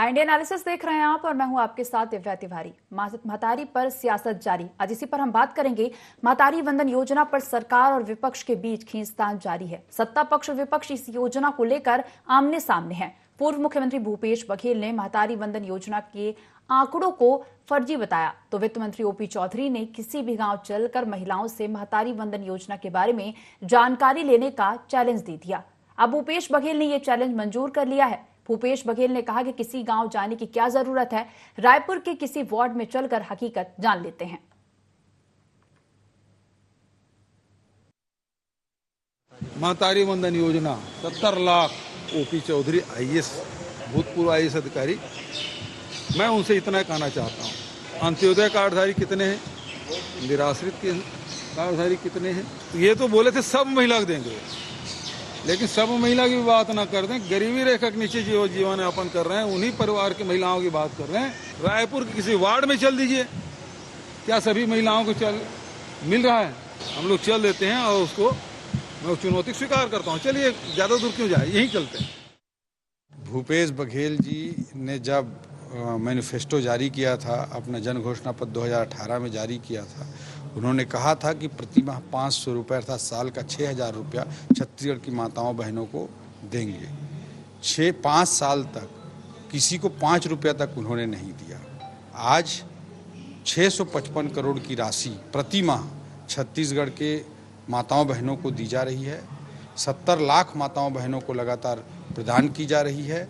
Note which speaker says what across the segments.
Speaker 1: India analysis देख रहे हैं आप और मैं हूं आपके साथ दिव्या तिवारी। महतारी पर सियासत जारी, आज इसी पर हम बात करेंगे। महतारी वंदन योजना पर सरकार और विपक्ष के बीच खींचतान जारी है। सत्ता पक्ष और विपक्ष इस योजना को लेकर आमने सामने है। पूर्व मुख्यमंत्री भूपेश बघेल ने महतारी वंदन योजना के आंकड़ों को फर्जी बताया, तो वित्त मंत्री ओपी चौधरी ने किसी भी गांव चलकर महिलाओं से महतारी वंदन योजना के बारे में जानकारी लेने का चैलेंज दे दिया। अब भूपेश बघेल ने यह चैलेंज मंजूर कर लिया है। भूपेश बघेल ने कहा कि किसी गांव जाने की क्या जरूरत है, रायपुर के किसी वार्ड में चलकर हकीकत जान लेते हैं।
Speaker 2: महतारी वंदन योजना 70 लाख। ओपी चौधरी आईएएस, भूतपूर्व आईएएस अधिकारी, मैं उनसे इतना कहना चाहता हूँ, अंत्योदय कार्डधारी कितने हैं, निराश्रित के कार्डधारी कितने हैं? ये तो बोले थे सब महिला को देंगे, लेकिन सब महिला की बात ना कर दें। गरीबी रेखा के नीचे जो जीवन यापन कर रहे हैं उन्हीं परिवार की महिलाओं की बात कर रहे हैं। रायपुर के किसी वार्ड में चल दीजिए, क्या सभी महिलाओं को चल मिल रहा है? हम लोग चल देते हैं और उसको मैं चुनौती स्वीकार करता हूँ। चलिए ज्यादा दूर क्यों जाए, यहीं चलते हैं।
Speaker 3: भूपेश बघेल जी ने जब मैनिफेस्टो जारी किया था, अपना जन घोषणा पत्र 2018 में जारी किया था, उन्होंने कहा था कि प्रति माह 500 रुपये अर्थात साल का 6,000 रुपया छत्तीसगढ़ की माताओं बहनों को देंगे। 5 साल तक किसी को 5 रुपया तक उन्होंने नहीं दिया। आज 655 करोड़ की राशि प्रति माह छत्तीसगढ़ के माताओं बहनों को दी जा रही है। 70 लाख माताओं बहनों को लगातार प्रदान की जा रही है,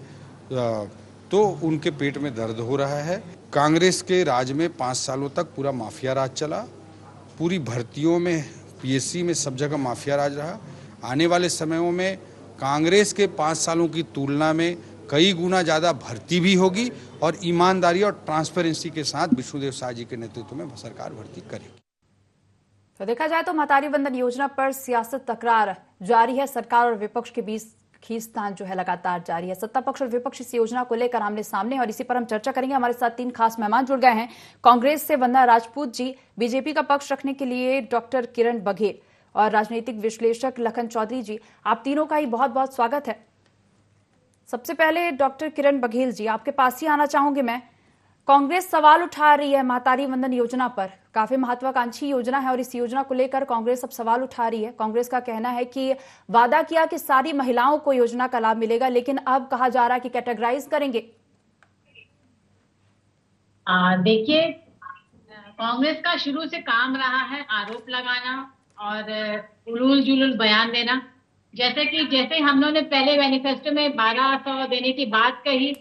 Speaker 3: तो उनके पेट में दर्द हो रहा है। कांग्रेस के राज में 5 सालों तक पूरा माफिया राज चला, पूरी भर्तियों में, पीएससी में, सब जगह माफिया राज रहा। आने वाले समयों में कांग्रेस के 5 सालों की तुलना में कई गुना ज़्यादा भर्ती भी होगी और ईमानदारी और ट्रांसपेरेंसी के साथ विष्णुदेव साय जी के नेतृत्व में सरकार भर्ती करेगी।
Speaker 1: तो देखा जाए तो महतारी वंदन योजना पर सियासत तकरार जारी है। सरकार और विपक्ष के बीच खींचतान जो है लगातार जारी है। सत्ता पक्ष और विपक्ष इस योजना को लेकर आमने सामने और इसी पर हम चर्चा करेंगे। हमारे साथ 3 खास मेहमान जुड़ गए हैं। कांग्रेस से वंदना राजपूत जी, बीजेपी का पक्ष रखने के लिए डॉक्टर किरण बघेल और राजनीतिक विश्लेषक लखन चौधरी जी, आप तीनों का ही बहुत बहुत स्वागत है। सबसे पहले डॉक्टर किरण बघेल जी, आपके पास ही आना चाहूंगी मैं। कांग्रेस सवाल उठा रही है महतारी वंदन योजना पर, काफी महत्वाकांक्षी योजना है और इस योजना को लेकर कांग्रेस अब सवाल उठा रही है। कांग्रेस का कहना है कि वादा किया कि सारी महिलाओं को योजना का लाभ मिलेगा, लेकिन अब कहा जा रहा है कि कैटेगराइज करेंगे।
Speaker 4: देखिए, कांग्रेस का शुरू से काम रहा है आरोप लगाना और उलूल जुलूल बयान देना। जैसे हम लोगों ने पहले मैनिफेस्टो में 1200 देने की बात कही,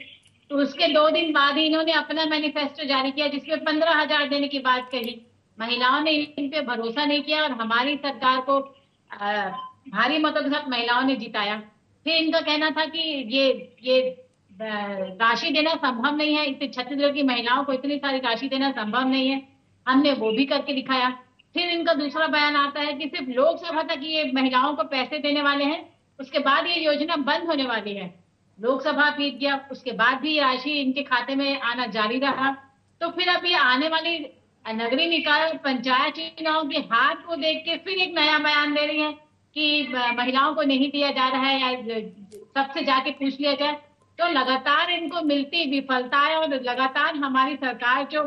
Speaker 4: तो उसके 2 दिन बाद ही इन्होंने अपना मैनिफेस्टो जारी किया जिसमें 15,000 देने की बात कही। महिलाओं ने इन पे भरोसा नहीं किया और हमारी सरकार को भारी मतों के साथ महिलाओं ने जिताया। फिर इनका कहना था कि ये राशि देना संभव नहीं है, इतने छत्तीसगढ़ की महिलाओं को इतनी सारी राशि देना संभव नहीं है, हमने वो भी करके दिखाया। फिर इनका दूसरा बयान आता है कि सिर्फ लोकसभा तक ये महिलाओं को पैसे देने वाले हैं, उसके बाद ये योजना बंद होने वाली है। लोकसभा बीत गया, उसके बाद भी राशि इनके खाते में आना जारी रहा। तो फिर अब ये आने वाली नगरीय निकाय पंचायत चुनाव के हार को देख के फिर एक नया बयान दे रही है कि महिलाओं को नहीं दिया जा रहा है या सबसे जाके पूछ लिया जाए। तो लगातार इनको मिलती विफलता है और लगातार हमारी सरकार जो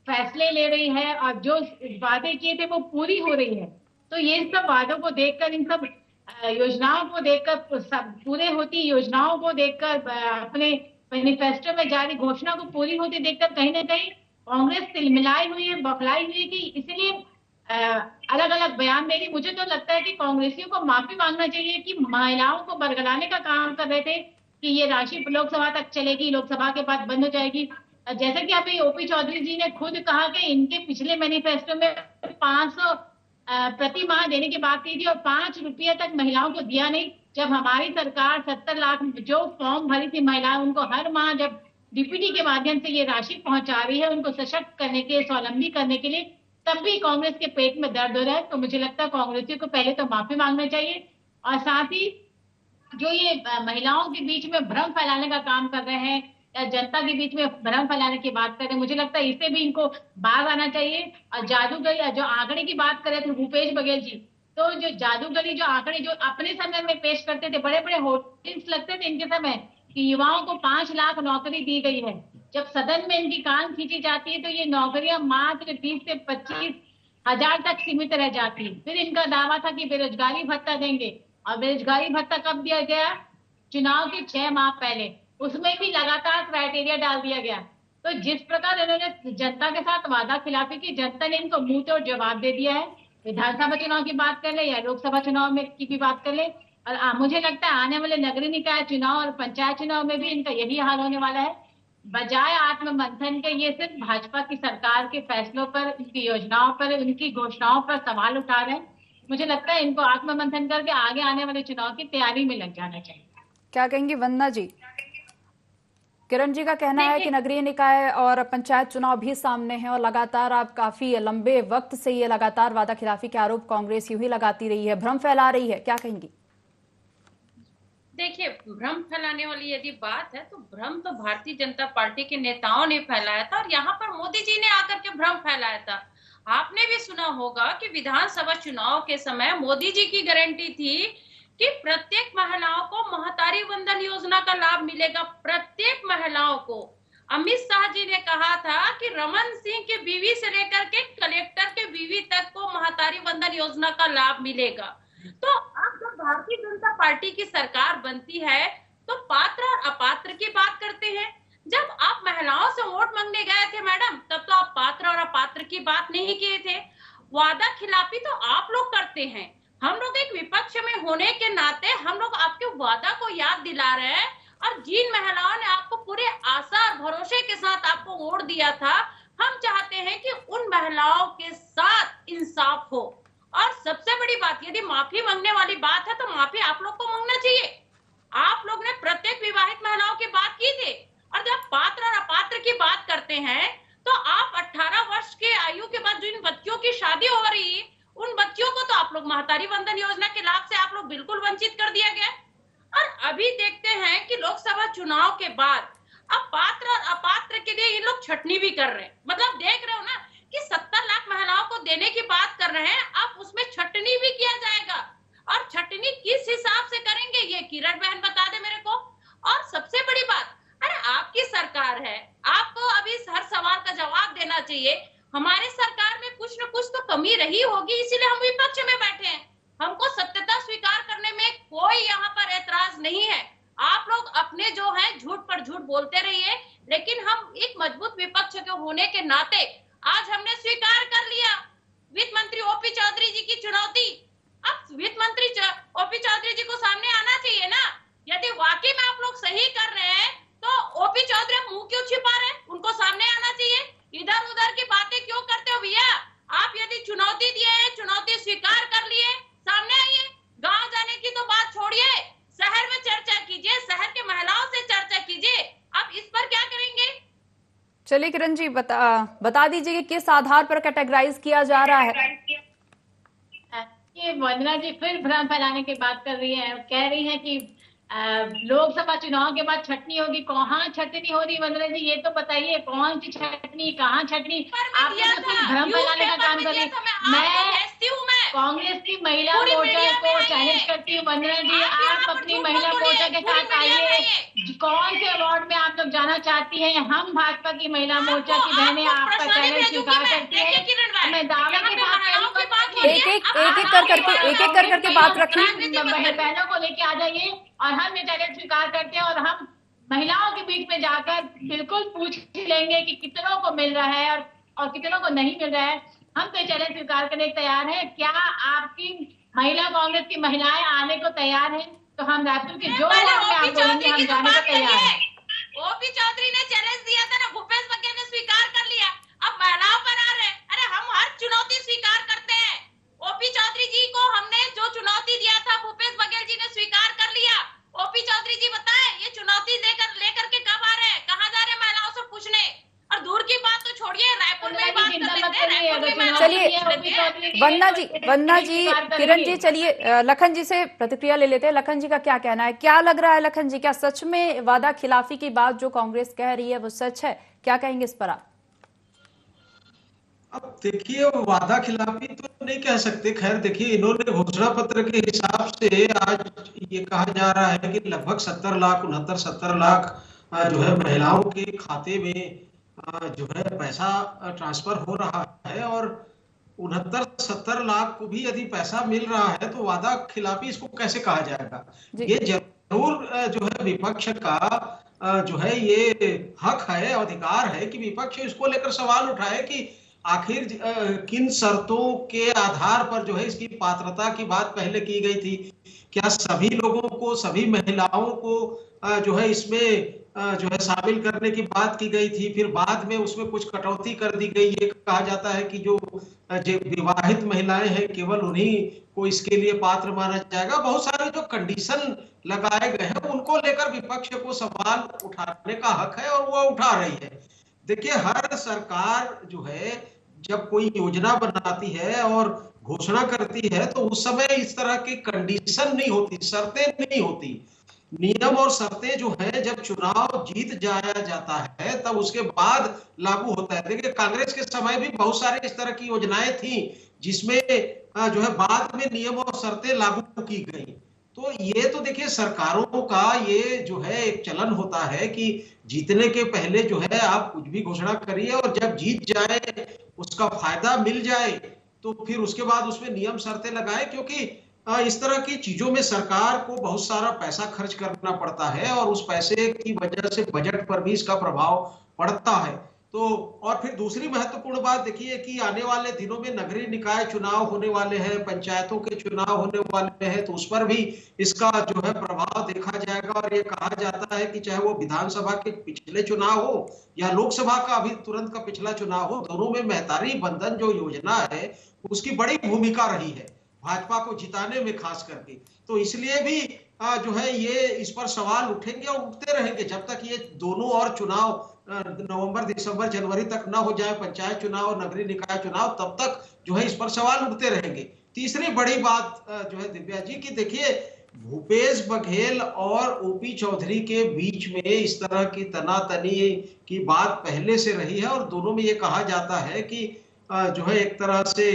Speaker 4: फैसले ले रही है और जो वादे किए थे वो पूरी हो रही है। तो ये सब वादों को देखकर, इन सब योजनाओं को देखकर, सब पूरे होती योजनाओं को देखकर, अपने मैनिफेस्टो में जारी घोषणा को पूरी होती देखकर कहीं ना कहीं कांग्रेस तिलमिलाई हुई है, बौखलाई हुई है कि इसीलिए अलग अलग बयान दे रही। मुझे तो लगता है कि कांग्रेसियों को माफी मांगना चाहिए कि महिलाओं को बरगलाने का काम कर रहे थे कि ये राशि लोकसभा तक चलेगी, लोकसभा के बाद बंद हो जाएगी। जैसा कि अभी ओपी चौधरी जी ने खुद कहा कि इनके पिछले मैनिफेस्टो में 500 प्रति माह देने की बात की थी और 5 रुपये तक महिलाओं को दिया नहीं। जब हमारी सरकार 70 लाख जो फॉर्म भरी थी महिलाएं, उनको हर माह जब डीपीटी के माध्यम से ये राशि पहुंचा रही है उनको सशक्त करने के लिए, स्वावलंबी करने के लिए, तब भी कांग्रेस के पेट में दर्द हो रहा है। तो मुझे लगता है कांग्रेसियों को पहले तो माफी मांगना चाहिए और साथ ही जो ये महिलाओं के बीच में भ्रम फैलाने का काम कर रहे हैं या जनता के बीच में भ्रम फैलाने की बात करें, मुझे लगता है इससे भी इनको बाहर आना चाहिए। और जादूगरी जो आंकड़े की बात करे थे भूपेश बघेल जी, तो जो जादूगरी जो आंकड़े जो अपने समय में पेश करते थे, बड़े बड़े होर्डिंग्स लगते थे इनके समय, कि युवाओं को 5 लाख नौकरी दी गई है। जब सदन में इनकी कान खींची जाती है तो ये नौकरियां मात्र 20 से 25 हजार तक सीमित रह जाती है। फिर इनका दावा था कि बेरोजगारी भत्ता देंगे, और बेरोजगारी भत्ता कब दिया गया? चुनाव के 6 माह पहले। उसमें भी लगातार क्राइटेरिया डाल दिया गया। तो जिस प्रकार इन्होंने जनता के साथ वादा खिलाफी की, जनता ने इनको मुंह तोड़ जवाब दे दिया है। विधानसभा चुनाव की बात कर ले या लोकसभा चुनाव में की भी बात कर ले, और मुझे लगता है आने वाले नगरीय निकाय चुनाव और पंचायत चुनाव में भी इनका यही हाल होने वाला है। बजाय आत्ममंथन के ये सिर्फ भाजपा की सरकार के फैसलों पर, उनकी योजनाओं पर, उनकी घोषणाओं पर सवाल उठा रहे हैं। मुझे लगता है इनको आत्ममंथन करके आगे आने वाले चुनाव की तैयारी में लग जाना चाहिए।
Speaker 1: क्या कहेंगी वंदना जी? किरण जी का कहना है कि नगरीय निकाय और पंचायत चुनाव भी सामने हैं और लगातार आप काफी लंबे वक्त से ये लगातार वादा खिलाफी के आरोप कांग्रेस यूं ही लगाती रही है, भ्रम फैला रही है, क्या कहेंगी?
Speaker 5: देखिए, भ्रम फैलाने वाली यदि बात है तो भ्रम तो भारतीय जनता पार्टी के नेताओं ने फैलाया था, और यहाँ पर मोदी जी ने आकर के भ्रम फैलाया था। आपने भी सुना होगा कि विधानसभा चुनाव के समय मोदी जी की गारंटी थी कि प्रत्येक महिलाओं को महतारी वंदन योजना का लाभ मिलेगा, प्रत्येक महिलाओं को। अमित शाह जी ने कहा था कि रमन सिंह के बीवी से लेकर के कलेक्टर के बीवी तक को महतारी वंदन योजना का लाभ मिलेगा। तो अब जब भारतीय जनता पार्टी की सरकार बनती है तो पात्र और अपात्र की बात करते हैं। जब आप महिलाओं से वोट मांगने गए थे मैडम, तब तो आप पात्र और अपात्र की बात नहीं किए थे। वादा खिलाफी तो आप लोग करते हैं। हम लोग एक विपक्ष में होने के नाते हम लोग आपके वादा को याद दिला रहे हैं, और जिन महिलाओं ने आपको पूरे आशा और भरोसे के साथ आपको वोट दिया था, हम चाहते हैं कि उन महिलाओं के साथ इंसाफ हो। और सबसे बड़ी बात, यदि माफी मांगने वाली बात है तो माफी आप लोग को मांगना चाहिए। आप लोग ने प्रत्येक विवाहित महिलाओं की बात की थी, और जब पात्र और अपात्र की बात करते हैं तो आप 18 वर्ष के आयु के बाद जिन बच्चियों की शादी हो रही है, उन बच्चियों को तो आप लोग महतारी वंदन योजना के लाभ से आप लोग बिल्कुल वंचित कर दिया गया। और अभी देखते हैं कि लोकसभा चुनाव के बाद अब पात्र और अपात्र के लिए ये लोग छटनी भी कर रहे हैं। मतलब देख रहे हो ना कि 70 लाख महिलाओं को देने की बात कर रहे हैं, अब उसमें छटनी भी किया जाएगा। और छटनी किस हिसाब से करेंगे ये किरण बहन बता दे मेरे को। और सबसे बड़ी बात, अरे आपकी सरकार है, आपको अभी हर सवाल का जवाब देना चाहिए। हमारे सरकार में कुछ न कुछ तो कमी रही होगी, इसीलिए हम विपक्ष में बैठे हैं। हमको सत्यता स्वीकार करने में कोई यहाँ पर ऐतराज नहीं है। आप लोग अपने जो है झूठ पर झूठ बोलते रहिए, लेकिन हम एक मजबूत विपक्ष के होने के नाते आज हमने स्वीकार कर लिया वित्त मंत्री ओपी चौधरी जी की चुनौती। अब वित्त मंत्री ओपी चौधरी जी को सामने आना चाहिए ना। यदि वाकई में आप लोग सही कर रहे हैं तो ओपी चौधरी मुंह क्यों छिपा रहे हैं? उनको सामने आना चाहिए। इधर उधर की बातें क्यों करते हो भैया? आप यदि चुनौती दिए हैं, चुनौती स्वीकार कर लिए, सामने आइए। गांव जाने की तो बात छोड़िए, शहर में चर्चा कीजिए, शहर के महिलाओं से चर्चा कीजिए। अब इस पर क्या करेंगे?
Speaker 1: चलिए किरण जी, बता दीजिए कि किस आधार पर कैटेगराइज किया जा रहा है?
Speaker 4: ये वंदना जी फिर भ्रम फैलाने की बात कर रही है, कह रही है कि लोकसभा चुनाव के बाद छटनी होगी। कहाँ छटनी हो रही वंदना जी, ये तो बताइए, कौन सी छटनी, कहाँ छटनी? आप तो भ्रम फैलाने का काम कर रही है। मैं कांग्रेस की महिला मोर्चा को चैलेंज करती हूँ वंदना जी, आप अपनी महिला मोर्चा के साथ आइए। कौन से अवार्ड में आप लोग जाना चाहती हैं? हम भाजपा की महिला मोर्चा की बहनें आपका चैलेंज स्वीकार करती है। मैं दावे के साथ
Speaker 1: एक एक कर करके बात रखी,
Speaker 4: बहनों को लेके आ जाइए और हम ये चैलेंज स्वीकार करते हैं। और हम महिलाओं के बीच में जाकर बिल्कुल पूछ लेंगे कि कितनों को मिल रहा है और कितनों को नहीं मिल रहा है। हम तो चैलेंज स्वीकार करने को तैयार हैं। क्या आपकी महिला कांग्रेस की महिलाएं आने को तैयार हैं? तो हम रायपुर के जो आप बोलेंगे हम जाने को तैयार हैं।
Speaker 5: ओपी चौधरी ने चैलेंज दिया था ना, भूपेश बघेल ने स्वीकार कर लिया, अब महिलाओं पर आ रहे हैं। अरे हम हर चुनौती स्वीकार करते हैं। ओपी चौधरी जी को हमने जो चुनौती दिया था भूपेश बघेल जी ने स्वीकार कर लिया। ओपी चौधरी जी बताएं, ये चुनौती लेकर के कब आ रहे हैं? कहाँ जा रहे हैं महिलाओं से पूछने? और दूर की बात तो छोड़िए, रायपुर में बात कर लेते हैं।
Speaker 1: चलिए वंदना जी, किरण जी, चलिए लखन जी से प्रतिक्रिया ले लेते हैं। लखन जी का क्या कहना है? क्या लग रहा है लखन जी, क्या सच में वादा खिलाफी की बात जो कांग्रेस कह रही है वो सच है? क्या कहेंगे इस पर आप?
Speaker 6: अब देखिए, वादा खिलाफी तो नहीं कह सकते। खैर देखिए, इन्होंने घोषणा पत्र के हिसाब से आज ये कहा जा रहा है कि लगभग 70 लाख 69-70 लाख जो है महिलाओं के खाते में जो है पैसा ट्रांसफर हो रहा है। और 69-70 लाख को भी यदि पैसा मिल रहा है तो वादा खिलाफी इसको कैसे कहा जाएगा। ये जरूर जो है विपक्ष का जो है ये हक है, अधिकार है कि विपक्ष इसको लेकर सवाल उठाए कि आखिर किन शर्तों के आधार पर जो है इसकी पात्रता की बात पहले की गई थी। क्या सभी लोगों को, सभी महिलाओं को जो है इसमें जो है शामिल करने की बात की गई थी, फिर बाद में उसमें कुछ कटौती कर दी गई। ये कहा जाता है कि जो विवाहित महिलाएं हैं केवल उन्हीं को इसके लिए पात्र माना जाएगा। बहुत सारे जो कंडीशन लगाए गए हैं उनको लेकर विपक्ष को सवाल उठाने का हक है और वो उठा रही है। देखिए, हर सरकार जो है जब कोई योजना बनाती है और घोषणा करती है तो उस समय इस तरह की कंडीशन नहीं होती, शर्तें नहीं होती। नियम और शर्तें जो है जब चुनाव जीत जाया जाता है तब उसके बाद लागू होता है। देखिए, कांग्रेस के समय भी बहुत सारे इस तरह की योजनाएं थी जिसमें जो है बाद में नियम और शर्तें लागू की गई। तो ये तो देखिए सरकारों का ये जो है एक चलन होता है कि जीतने के पहले जो है आप कुछ भी घोषणा करिए और जब जीत जाए उसका फायदा मिल जाए तो फिर उसके बाद उसमें नियम शर्तें लगाए, क्योंकि इस तरह की चीजों में सरकार को बहुत सारा पैसा खर्च करना पड़ता है और उस पैसे की वजह से बजट पर भी इसका प्रभाव पड़ता है। तो और फिर दूसरी महत्वपूर्ण बात देखिए कि आने वाले दिनों में नगरीय निकाय चुनाव होने वाले हैं, पंचायतों के चुनाव होने वाले हैं, तो उस पर भी इसका जो है प्रभाव देखा जाएगा। और ये कहा जाता है कि चाहे वो विधानसभा के पिछले चुनाव हो या लोकसभा का अभी तुरंत का पिछला चुनाव हो, दोनों में महतारी बंधन जो योजना है उसकी बड़ी भूमिका रही है भाजपा को जिताने में खास करके। तो इसलिए भी जो है ये इस पर सवाल उठेंगे और उठते रहेंगे जब तक ये दोनों और चुनाव नवंबर, दिसंबर, जनवरी तक ना हो जाए, पंचायत चुनाव और नगरीय निकाय चुनाव, तब तक जो है इस पर सवाल उठते रहेंगे। तीसरी बड़ी बात जो है दिव्या जी की देखिए, भूपेश बघेल और ओपी चौधरी के बीच में इस तरह की तनातनी की बात पहले से रही है और दोनों में ये कहा जाता है कि जो है एक तरह से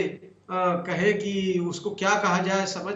Speaker 6: कहे कि उसको क्या कहा जाए समझ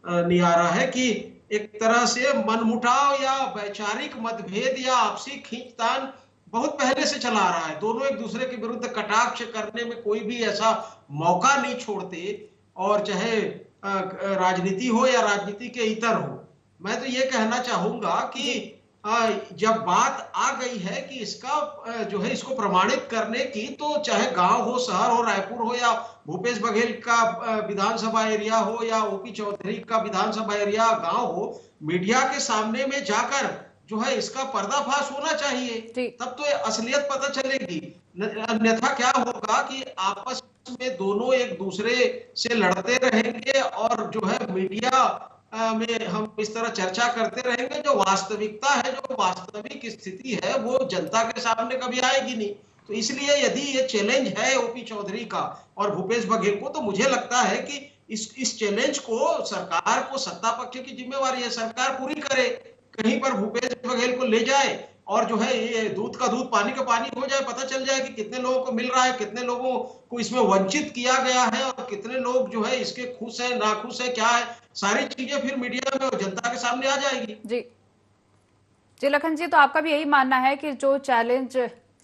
Speaker 6: नहीं आ रहा है कि एक तरह से मनमुटाव या वैचारिक मतभेद या आपसी खींचतान बहुत पहले से चला आ रहा है। दोनों एक दूसरे के विरुद्ध कटाक्ष करने में कोई भी ऐसा मौका नहीं छोड़ते, और चाहे राजनीति हो या राजनीति के इतर हो। मैं तो ये कहना चाहूंगा कि जब बात आ गई है कि इसका जो है इसको प्रमाणित करने की, तो चाहे गांव हो, शहर हो, रायपुर हो, या भूपेश बघेल का विधानसभा एरिया हो या ओपी चौधरी का विधानसभा एरिया गांव हो, मीडिया के सामने में जाकर जो है इसका पर्दाफाश होना चाहिए, तब तो असलियत पता चलेगी। अन्यथा क्या होगा कि आपस में दोनों एक दूसरे से लड़ते रहेंगे और जो है मीडिया में हम इस तरह चर्चा करते रहेंगे। जो वास्तविकता है, जो वास्तविक स्थिति है, वो जनता के सामने कभी आएगी नहीं। तो इसलिए यदि ये चैलेंज है ओपी चौधरी का और भूपेश बघेल को, तो मुझे लगता है कि इस चैलेंज को सरकार को, सत्ता पक्ष की जिम्मेवारी है, सरकार पूरी करे, कहीं पर भूपेश बघेल को ले जाए और जो है ये दूध का दूध पानी का पानी हो जाए, पता चल जाए कि कितने लोगों को मिल रहा है, कितने लोगों को इसमें वंचित किया गया है और कितने लोग जो है इसके खुश है, नाखुश है, क्या है, सारी चीजें फिर मीडिया में और जनता के सामने आ जाएगी।
Speaker 1: जी लखन जी, तो आपका भी यही मानना है कि जो चैलेंज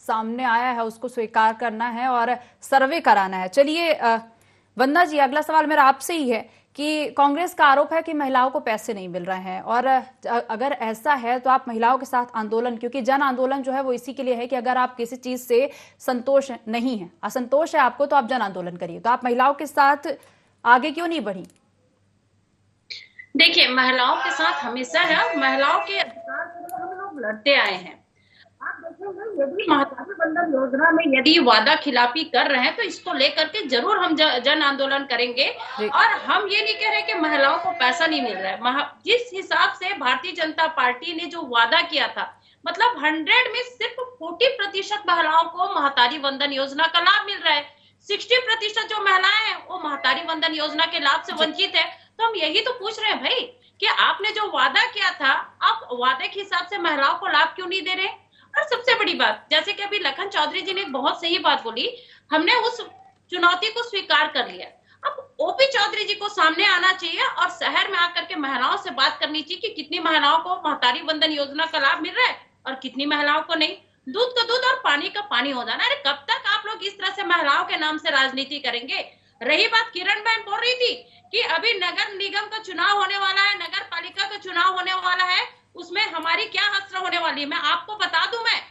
Speaker 1: सामने आया है उसको स्वीकार करना है और सर्वे कराना है। चलिए वंदना जी, अगला सवाल मेरा आपसे ही है कि कांग्रेस का आरोप है कि महिलाओं को पैसे नहीं मिल रहे हैं, और अगर ऐसा है तो आप महिलाओं के साथ आंदोलन, क्योंकि जन आंदोलन जो है वो इसी के लिए है कि अगर आप किसी चीज से संतोष नहीं है, असंतोष है आपको, तो आप जन आंदोलन करिए, तो आप महिलाओं के साथ आगे क्यों नहीं बढ़ी?
Speaker 5: देखिए, महिलाओं के साथ हमेशा है और महिलाओं के अधिकार के लिए हम लोग लड़ते आए हैं। आप देखेंगे यदि महतारी बंधन योजना में यदि वादा खिलाफी कर रहे हैं तो इसको लेकर के जरूर हम जन आंदोलन करेंगे। और हम ये नहीं कह रहे कि महिलाओं को पैसा नहीं मिल रहा है। जिस हिसाब से भारतीय जनता पार्टी ने जो वादा किया था, मतलब 100 में सिर्फ 40% महिलाओं को महतारी बंधन योजना का लाभ मिल रहा है। 60% जो महिलाएं हैं वो महतारी बंधन योजना के लाभ से वंचित है। तो हम यही तो पूछ रहे हैं भाई कि आपने जो वादा किया था, आप वादे के हिसाब से महिलाओं को लाभ क्यों नहीं दे रहे? और सबसे बड़ी बात, जैसे कि अभी लखन चौधरी जी ने एक बहुत सही बात बोली, हमने उस चुनौती को स्वीकार कर लिया। अब ओपी चौधरी जी को सामने आना चाहिए और शहर में आकर के महिलाओं से बात करनी चाहिए कि कितनी महिलाओं को महतारी वंदन योजना का लाभ मिल रहा है और कितनी महिलाओं को नहीं। दूध का दूध और पानी का पानी हो जाना। अरे कब तक आप लोग इस तरह से महिलाओं के नाम से राजनीति करेंगे? रही बात, किरण बहन बोल रही थी कि अभी नगर निगम का चुनाव होने वाला है, नगर पालिका का चुनाव होने वाला है, उसमें हमारी क्या हसर होने वाली है। मैं आपको बता दूं, मैं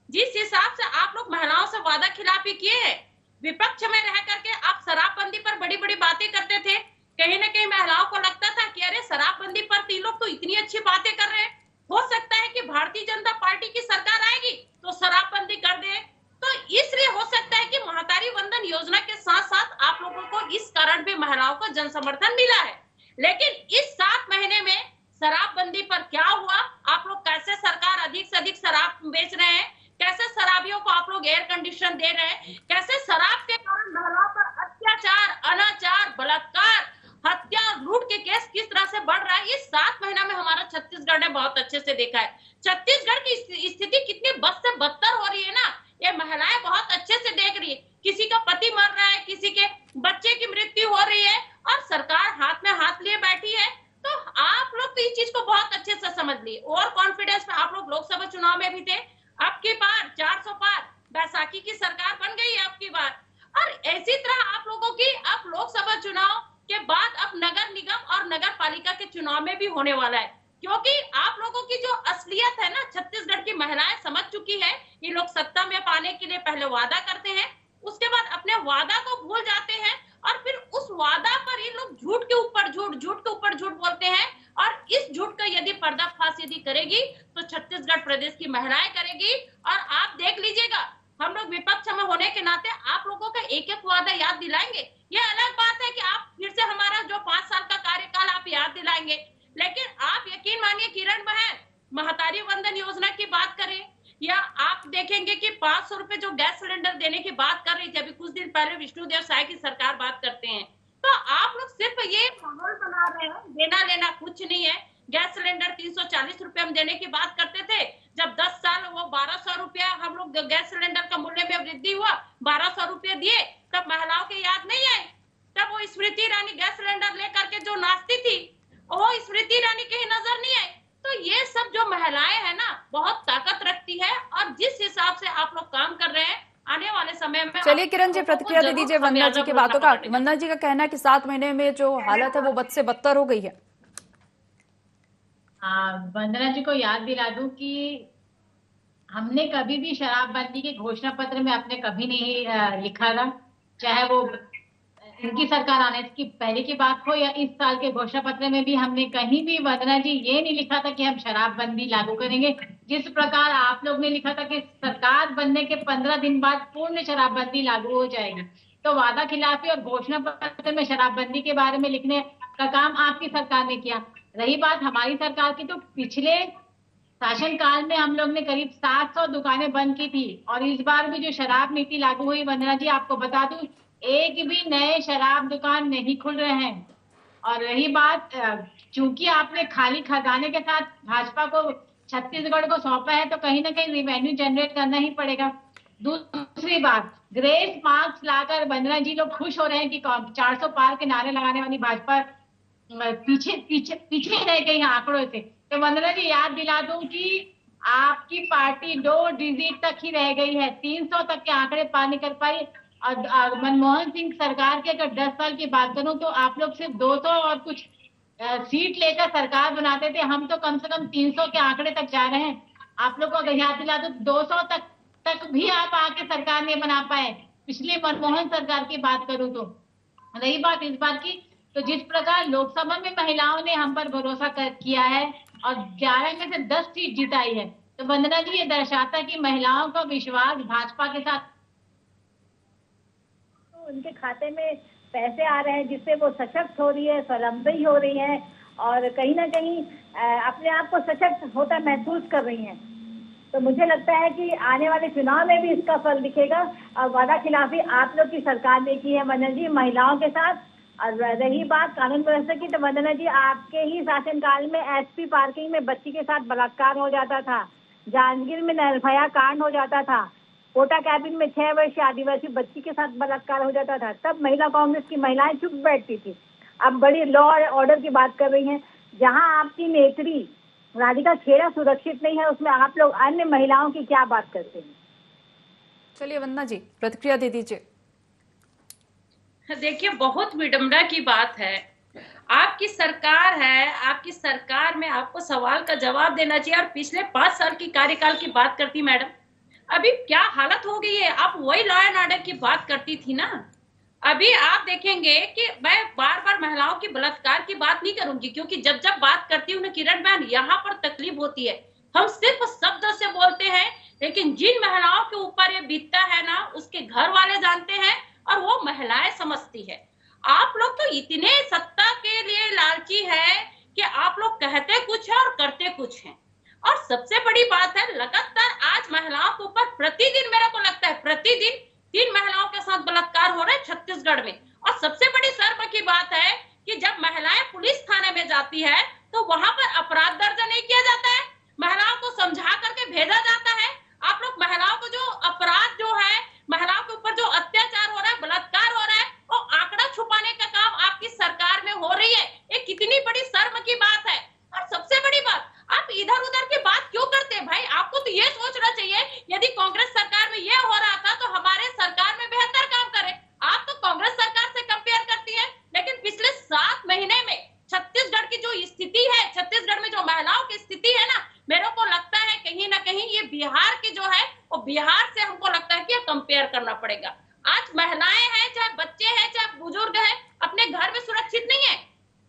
Speaker 5: जिस हिसाब से आप लोग महिलाओं से वादा खिलाफी किए हैं, विपक्ष में रह करके आप शराबबंदी पर बड़ी बड़ी बातें करते थे। कहीं ना कहीं महिलाओं को लगता था कि अरे शराबबंदी पर तीन लोग तो इतनी अच्छी बातें कर रहे हैं, हो सकता है कि भारतीय जनता पार्टी की सरकार आएगी तो शराबबंदी कर दे। तो इसलिए हो सकता है कि महतारी वंदन योजना के साथ साथ आप लोगों को इस कारण भी महिलाओं को जन समर्थन मिला है। लेकिन इस 7 महीने में शराबबंदी पर क्या हुआ? आप लोग कैसे सरकार अधिक से अधिक शराब बेच रहे हैं, कैसे शराबियों को आप लोग एयर कंडीशन दे रहे हैं, कैसे शराब के कारण महिलाओं पर अत्याचार, अनाचार, बलात्कार, हत्या, लूट के केस किस तरह से बढ़ रहा है, इस 7 महीना में हमारा छत्तीसगढ़ ने बहुत अच्छे से देखा है। छत्तीसगढ़ की स्थिति कितनी बद से बदतर हो रही है ना, ये महिलाएं बहुत अच्छे से देख रही है। किसी का पति मर रहा है, किसी के बच्चे की मृत्यु हो रही है और सरकार हाथ में हाथ लिए बैठी है। तो आप लोग तो इस चीज को बहुत अच्छे से समझ लिए। ओवर कॉन्फिडेंस में आप लोग लोकसभा चुनाव में भी थे। अब की बार 400 पार, बैसाखी की सरकार बन गई है अब की बार। और इसी तरह आप लोगों की अब लोकसभा चुनाव के बाद अब नगर निगम और नगर पालिका के चुनाव में भी होने वाला है, क्योंकि आप लोगों की जो असलियत है ना, छत्तीसगढ़ की महिलाएं समझ चुकी है। ये लोग सत्ता में पाने के लिए पहले वादा करते हैं, उसके बाद अपने वादा को भूल जाते हैं और फिर उस वादा पर ये लोग झूठ के ऊपर झूठ, झूठ के ऊपर झूठ बोलते हैं। और इस झूठ का यदि पर्दाफाश यदि करेगी तो छत्तीसगढ़ प्रदेश की महिलाएं करेगी। और आप देख लीजिएगा, हम लोग विपक्ष में होने के नाते आप लोगों का एक एक वादा याद दिलाएंगे। ये अलग बात है कि आप फिर से हमारा जो 5 साल का कार्यकाल आप याद दिलाएंगे, लेकिन आप यकीन मानिए किरण बहन, महतारी वंदन योजना की बात करें या आप देखेंगे कि 500 रुपए जो गैस सिलेंडर देने की बात कर रही थी अभी कुछ दिन पहले विष्णुदेव साय की सरकार बात करते हैं, तो आप लोग सिर्फ ये माहौल बना रहे हैं, देना लेना कुछ नहीं है। गैस सिलेंडर 340 रुपए हम देने की बात करते थे, जब 10 साल वो 1200 रुपया हम लोग गैस सिलेंडर का मूल्य में वृद्धि हुआ, 1200 रुपये दिए, तब महिलाओं के याद नहीं आए? तब वो स्मृति ईरानी गैस सिलेंडर लेकर के जो नाचती थी, वो स्मृति ईरानी कहीं नजर नहीं आई। तो ये सब जो महिलाएं है ना, बहुत ताकत रखती है और जिस हिसाब से आप लोग काम कर रहे हैं आने वाले समय में।
Speaker 1: चलिए किरण जी, प्रतिक्रिया दे दीजिए वंदना जी की बातों का। वंदना जी का कहना है कि 7 महीने में जो हालत है वो बद से बदतर हो गई है।
Speaker 4: वंदना जी को याद दिला दूं कि हमने कभी भी शराबबंदी के घोषणा पत्र में अपने कभी नहीं लिखा था, चाहे वो इनकी सरकार आने की पहले की बात हो या इस साल के घोषणा पत्र में भी हमने कहीं भी, वंदना जी, ये नहीं लिखा था कि हम शराबबंदी लागू करेंगे। जिस प्रकार आप लोग ने लिखा था कि सरकार बनने के 15 दिन बाद पूर्ण शराबबंदी लागू हो जाएगी, तो वादा खिलाफी और घोषणा पत्र में शराबबंदी के बारे में लिखने का काम आपकी सरकार ने किया। रही बात हमारी सरकार की, तो पिछले शासनकाल में हम लोग ने करीब 700 दुकानें बंद की थी और इस बार भी जो शराब नीति लागू हुई, वंदना जी आपको बता दूं, एक भी नए शराब दुकान नहीं खुल रहे हैं। और रही बात, चूंकि आपने खाली खजाने के साथ भाजपा को छत्तीसगढ़ को सौंपा है, तो कहीं ना कहीं रिवेन्यू जनरेट करना ही पड़ेगा। दूसरी बात, ग्रेस मार्क्स लाकर वंदना जी लोग खुश हो रहे हैं कि 400 पार के नारे लगाने वाली भाजपा पीछे रह गई आंकड़ों से। तो वंदना जी याद दिला दूं कि आपकी पार्टी 2 डिजिट तक ही रह गई है, 300 तक के आंकड़े पार नहीं कर पाई। और मनमोहन सिंह सरकार के अगर 10 साल की बात करूं तो आप लोग सिर्फ 200 और कुछ सीट लेकर सरकार बनाते थे, हम तो कम से कम 300 के आंकड़े तक जा रहे हैं। आप लोग को अगर याद दिला दो 200 तक भी आप आके सरकार नहीं बना पाए, पिछले मनमोहन सरकार की बात करूं तो। रही बात इस बात की, तो जिस प्रकार लोकसभा में महिलाओं ने हम पर भरोसा किया है और 11 में से 10 सीट जिताई है, तो वंदना जी ये दर्शाता है कि महिलाओं का विश्वास भाजपा के साथ,
Speaker 7: तो उनके खाते में पैसे आ रहे हैं जिससे वो सशक्त हो रही है, स्वावलंबी हो रही है और कहीं ना कहीं अपने आप को सशक्त होता महसूस कर रही हैं। तो मुझे लगता है कि आने वाले चुनाव में भी इसका फल दिखेगा। और वादा खिलाफी आप लोग की सरकार ने की है वंदना जी महिलाओं के साथ। और रही बात कानून व्यवस्था की, तो वंदना जी आपके ही शासनकाल में एसपी पार्किंग में बच्ची के साथ बलात्कार हो जाता था, जांजगीर में निर्भया कांड हो जाता था, कोटा कैबिन में 6 वर्षीय आदिवासी बच्ची के साथ बलात्कार हो जाता था, तब महिला कांग्रेस की महिलाएं चुप बैठती थी। अब बड़ी लॉ और ऑर्डर की बात कर रही हैं। जहां आपकी नेत्री राधिका खेड़ा सुरक्षित नहीं है, उसमें आप लोग अन्य महिलाओं की क्या बात करते हैं?
Speaker 1: चलिए वंदना जी प्रतिक्रिया दे दीजिए।
Speaker 5: देखिए, बहुत विडंबना की बात है। आपकी सरकार है, आपकी सरकार में आपको सवाल का जवाब देना चाहिए। और पिछले 5 साल की कार्यकाल की बात करती मैडम, अभी क्या हालत हो गई है। आप वही लॉ एंड ऑर्डर की बात करती थी ना। अभी आप देखेंगे कि मैं बार बार महिलाओं की बलात्कार की बात नहीं करूंगी, क्योंकि जब जब बात करती हूँ ना किरण बहन, यहाँ पर तकलीफ होती है। हम सिर्फ शब्द से बोलते हैं, लेकिन जिन महिलाओं के ऊपर ये बीतता है ना, उसके घर वाले जानते हैं और वो महिलाएं समझती है। आप लोग तो इतने सत्ता के लिए लालची है कि आप लोग कहते कुछ है और करते कुछ है। और सबसे बड़ी बात है, लगातार आज महिलाओं के ऊपर प्रतिदिन, मेरे को लगता है प्रतिदिन 3 महिलाओं के साथ बलात्कार हो रहे हैं छत्तीसगढ़ में। और सबसे बड़ी शर्म की बात है कि जब महिलाएं पुलिस थाने में जाती है तो वहां पर अपराध दर्ज नहीं किया जाता है, महिलाओं को समझा करके भेजा जाता है। आप लोग महिलाओं को जो अपराध जो है, महिलाओं के ऊपर जो अत्याचार हो रहा है, बलात्कार हो रहा है, वो आंकड़ा छुपाने का काम आपकी सरकार में हो रही है। ये कितनी बड़ी शर्म की बात है। और सबसे बड़ी बात, आप इधर उधर की बात क्यों करते हैं भाई? आपको तो ये सोचना चाहिए, यदि कांग्रेस सरकार में ये हो रहा था तो हमारे सरकार में बेहतर काम करे। आप तो कांग्रेस सरकार से कंपेयर करती है, लेकिन पिछले 7 महीने में छत्तीसगढ़ की जो स्थिति है, छत्तीसगढ़ में जो महिलाओं की स्थिति है ना, मेरे को लगता है कहीं ना कहीं ये बिहार की जो है, वो बिहार से हमको लगता है कि कंपेयर करना पड़ेगा। आज महिलाएं हैं, चाहे बच्चे हैं, चाहे बुजुर्ग हैं, अपने घर में सुरक्षित नहीं है।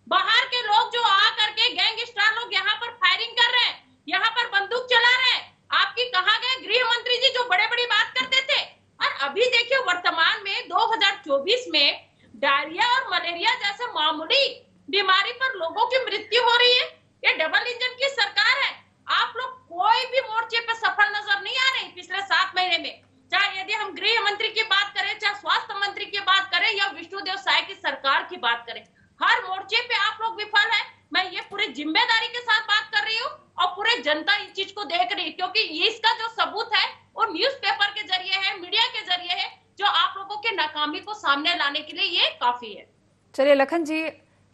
Speaker 5: बाहर के लोग जो आ करके गैंगस्टर लोग यहाँ पर फायरिंग कर रहे हैं, यहाँ पर बंदूक चला रहे हैं। आपकी कहाँ गए गृह मंत्री जी जो बड़े बड़ी बात करते थे? और अभी देखिए वर्तमान में 2024 में डायरिया और मलेरिया जैसे मामूली बीमारी पर लोगों की मृत्यु हो रही है। ये डबल इंजन की सरकार है। आप लोग कोई भी मोर्चे पे सफल नजर नहीं आ रहे पिछले 7 महीने में। चाहे यदि हम गृह मंत्री की बात करें, चाहे स्वास्थ्य मंत्री की बात करें, या विष्णुदेव साय की सरकार की बात करें, हर मोर्चे पे आप लोग विफल है। मैं ये पूरी जिम्मेदारी के साथ बात कर रही हूँ और पूरे जनता इस चीज को देख रही है, क्योंकि इसका जो सबूत है वो न्यूज़पेपर के जरिए है, मीडिया के जरिए है, जो आप लोगों के नाकामी को सामने लाने के लिए ये काफी है।
Speaker 1: चलिए लखन जी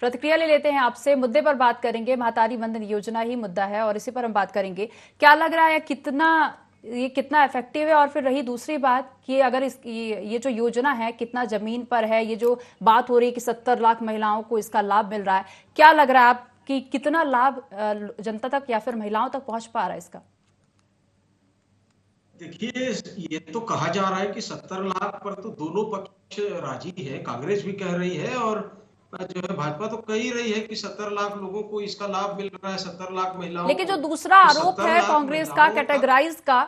Speaker 1: प्रतिक्रिया ले लेते हैं आपसे। मुद्दे पर बात करेंगे, महतारी वंदन योजना ही मुद्दा है और इसी पर हम बात करेंगे। क्या लग रहा है ये कितना इफेक्टिव है? और फिर रही दूसरी बात कि अगर ये जो योजना है कितना जमीन पर है, ये जो बात हो रही है कि 70 लाख महिलाओं को इसका लाभ मिल रहा है, क्या लग रहा है आप कि कितना लाभ जनता तक या फिर महिलाओं तक पहुंच पा रहा है इसका?
Speaker 6: देखिए, ये तो कहा जा रहा है कि 70 लाख पर तो दोनों पक्ष राजी है। कांग्रेस भी कह रही है और जो है भाजपा तो कह ही रही है कि 70 लाख लोगों को इसका लाभ मिल रहा है, 70 लाख महिलाओं।
Speaker 1: लेकिन जो दूसरा आरोप है कांग्रेस का कैटेगराइज का,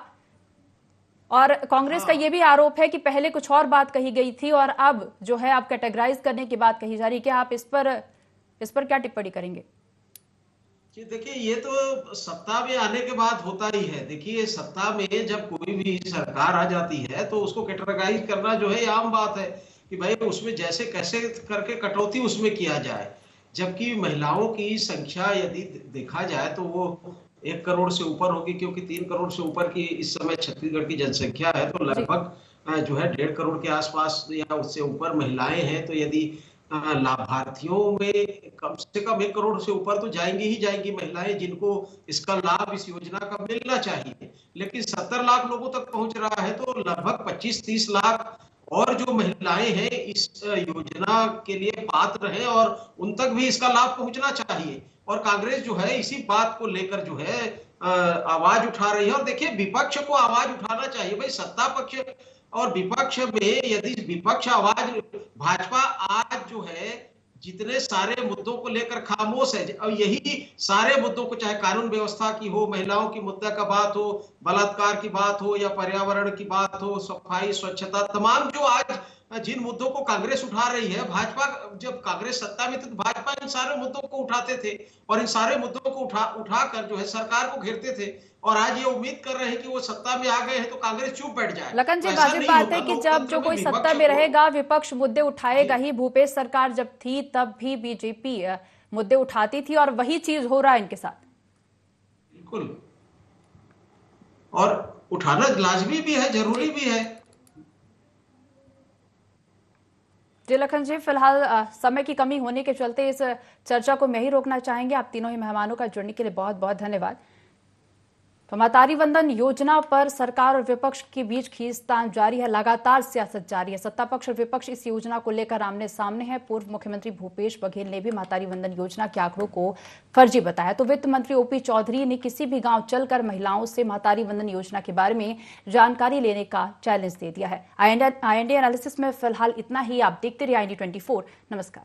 Speaker 1: और कांग्रेस का ये भी आरोप है कि पहले कुछ और बात कही गई थी और अब जो है आप कैटेगराइज करने की बात कही जा रही है। क्या आप इस पर क्या टिप्पणी करेंगे?
Speaker 6: देखिए, ये तो सत्ता में आने के बाद होता ही है। देखिए, सत्ता में जब कोई भी सरकार आ जाती है तो उसको कैटेगराइज करना जो है आम बात है कि भाई उसमें जैसे कैसे करके कटौती उसमें किया जाए। जबकि महिलाओं की संख्या यदि देखा जाए तो वो 1 करोड़ से ऊपर होगी, क्योंकि 3 करोड़ से ऊपर की इस समय छत्तीसगढ़ की जनसंख्या है। तो लगभग जो है 1.5 करोड़ के आसपास या उससे ऊपर महिलाएं हैं। तो यदि लाभार्थियों में कम से कम 1 करोड़ से ऊपर तो जाएंगी ही जाएंगी महिलाएं, जिनको इसका लाभ इस योजना का मिलना चाहिए। लेकिन 70 लाख लोगों तक पहुंच रहा है, तो लगभग 25-30 लाख और जो महिलाएं हैं इस योजना के लिए पात्र हैं और उन तक भी इसका लाभ पहुंचना चाहिए। और कांग्रेस जो है इसी बात को लेकर जो है आवाज उठा रही है। और देखिए, विपक्ष को आवाज उठाना चाहिए भाई। सत्ता पक्ष और विपक्ष में यदि विपक्ष आवाज, भाजपा आज जो है जितने सारे मुद्दों को लेकर खामोश है, और यही सारे मुद्दों को, चाहे कानून व्यवस्था की हो, महिलाओं की मुद्दा का बात हो, बलात्कार की बात हो, या पर्यावरण की बात हो, सफाई स्वच्छता, तमाम जो आज जिन मुद्दों को कांग्रेस उठा रही है, भाजपा जब कांग्रेस सत्ता में थी तो भाजपा इन सारे मुद्दों को उठाते थे और इन सारे मुद्दों को उठाकर जो है सरकार को घेरते थे। और आज ये उम्मीद कर रहे हैं कि वो सत्ता में आ गए हैं तो कांग्रेस चुप बैठ जाए।
Speaker 1: लखन जी, वाजिब बात है कि जब जो कोई सत्ता में रहेगा विपक्ष मुद्दे उठाएगा ही। भूपेश सरकार जब थी तब भी बीजेपी मुद्दे उठाती थी और वही चीज हो रहा है इनके साथ।
Speaker 6: बिल्कुल। और उठाना लाजमी भी है, जरूरी भी है।
Speaker 1: जी लखन जी, फिलहाल समय की कमी होने के चलते इस चर्चा को मैं ही रोकना चाहेंगे। आप तीनों ही मेहमानों का जुड़ने के लिए बहुत बहुत धन्यवाद। तो महतारी वंदन योजना पर सरकार और विपक्ष के बीच खींचतान जारी है, लगातार सियासत जारी है। सत्ता पक्ष और विपक्ष इस योजना को लेकर आमने सामने है। पूर्व मुख्यमंत्री भूपेश बघेल ने भी महतारी वंदन योजना के आंकड़ों को फर्जी बताया, तो वित्त मंत्री ओपी चौधरी ने किसी भी गांव चलकर महिलाओं से महतारी वंदन योजना के बारे में जानकारी लेने का चैलेंज दे दिया है। IND एनालिसिस में फिलहाल इतना ही। आप देखते रहिए IND 24। नमस्कार।